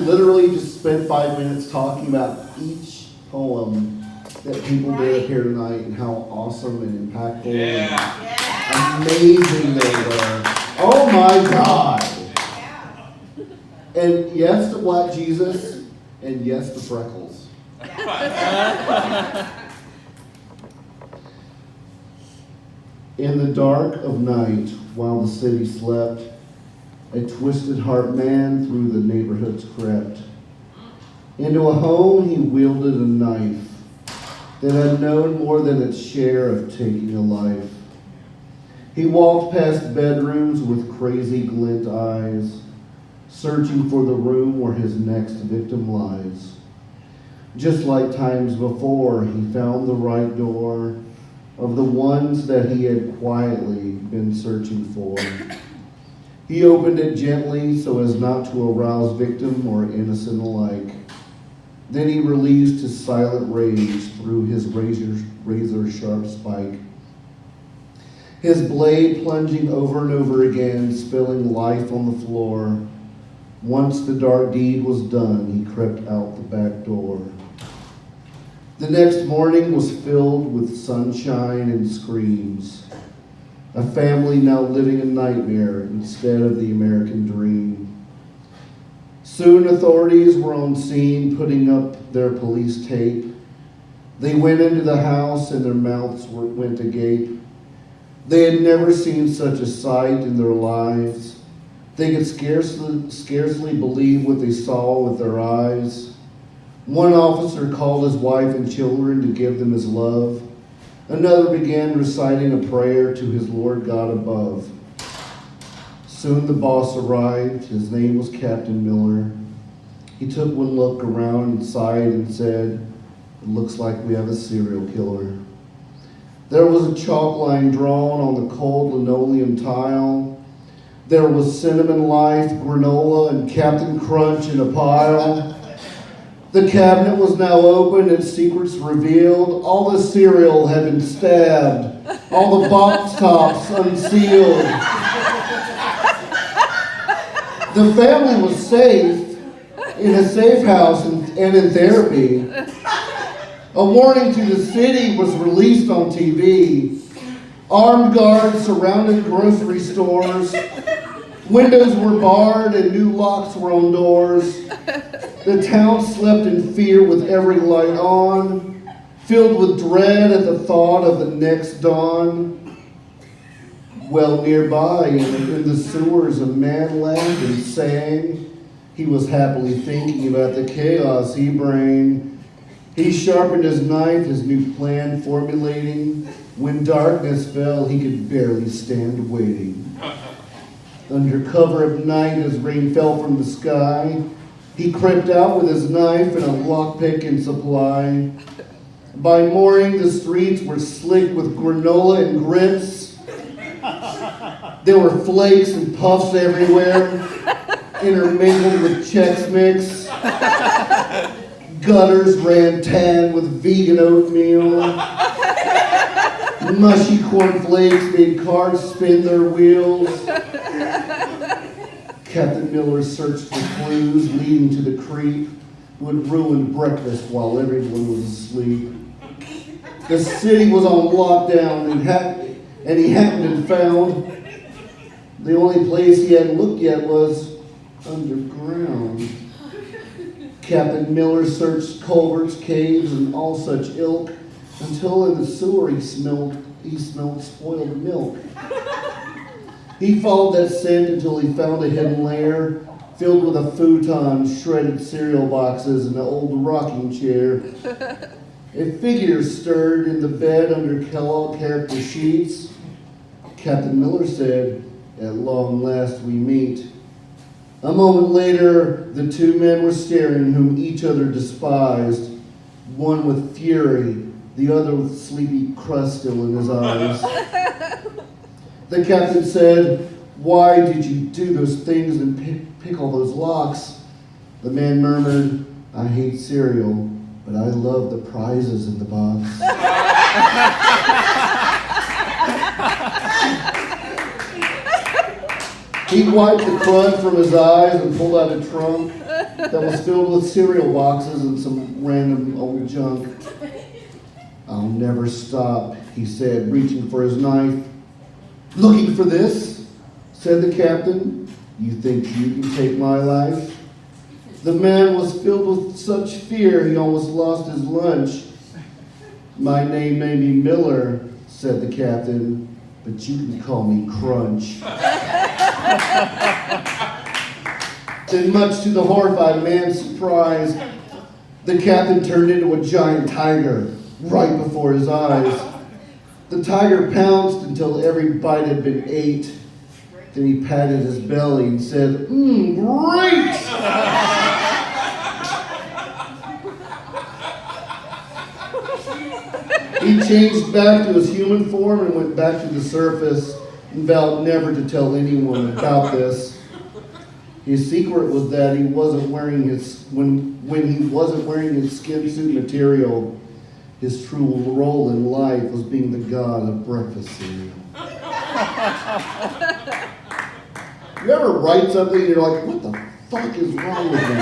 literally just spent 5 minutes talking about each poem that people did up here tonight and how awesome and impactful and amazing they were. Oh my God. And yes to Black Jesus, and yes to freckles. In the dark of night, while the city slept, a twisted heart man through the neighborhoods crept. Into a home he wielded a knife that had known more than its share of taking a life. He walked past bedrooms with crazy glint eyes, searching for the room where his next victim lies. Just like times before, he found the right door of the ones that he had quietly been searching for. He opened it gently so as not to arouse victim or innocent alike. Then he released his silent rage through his razor-sharp spike. His blade plunging over and over again, spilling life on the floor. Once the dark deed was done, he crept out the back door. The next morning was filled with sunshine and screams. A family now living a nightmare instead of the American dream. Soon authorities were on scene putting up their police tape. They went into the house and their mouths went agape. They had never seen such a sight in their lives. They could scarcely believe what they saw with their eyes. One officer called his wife and children to give them his love. Another began reciting a prayer to his Lord God above. Soon the boss arrived. His name was Captain Miller. He took one look around and sighed and said, "It looks like we have a serial killer." There was a chalk line drawn on the cold linoleum tile. There was Cinnamon Life, granola, and Captain Crunch in a pile. The cabinet was now open and secrets revealed. All the cereal had been stabbed. All the box tops unsealed. The family was safe in a safe house and in therapy. A warning to the city was released on TV. Armed guards surrounded grocery stores. Windows were barred and new locks were on doors. The town slept in fear with every light on, filled with dread at the thought of the next dawn. Well, nearby in the sewers, a man laughed and sang. He was happily thinking about the chaos he bring. He sharpened his knife, his new plan formulating. When darkness fell, he could barely stand waiting. Under cover of night, as rain fell from the sky, he crept out with his knife and a lockpick in supply. By morning, the streets were slick with granola and grits. There were flakes and puffs everywhere, intermingled with Chex Mix. Gutters ran tan with vegan oatmeal. Mushy cornflakes made cars spin their wheels. Captain Miller searched for clues leading to the creep who had ruined breakfast while everyone was asleep. The city was on lockdown and he hadn't been found. The only place he hadn't looked yet was underground. Captain Miller searched culverts, caves, and all such ilk until in the sewer he smelled spoiled milk. He followed that scent until he found a hidden lair filled with a futon, shredded cereal boxes, and an old rocking chair. A figure stirred in the bed under Kellogg character sheets. Captain Miller said, "At long last we meet." A moment later, the two men were staring, whom each other despised, one with fury, the other with sleepy crust still in his eyes. The captain said, "Why did you do those things and pick all those locks?" The man murmured, "I hate cereal, but I love the prizes in the box." He wiped the crud from his eyes and pulled out a trunk. that was filled with cereal boxes and some random old junk. "I'll never stop," he said, reaching for his knife. "Looking for this?" said the captain. "You think you can take my life?" The man was filled with such fear he almost lost his lunch. "My name may be Miller," said the captain, "but you can call me Crunch." Then, much to the horrified man's surprise, the captain turned into a giant tiger right before his eyes. The tiger pounced until every bite had been ate. Then he patted his belly and said, "Great!" He changed back to his human form and went back to the surface and vowed never to tell anyone about this. His secret was that he wasn't wearing when he wasn't wearing his skin suit material, his true role in life was being the god of breakfast cereal. You ever write something and you're like, what the fuck is wrong with me?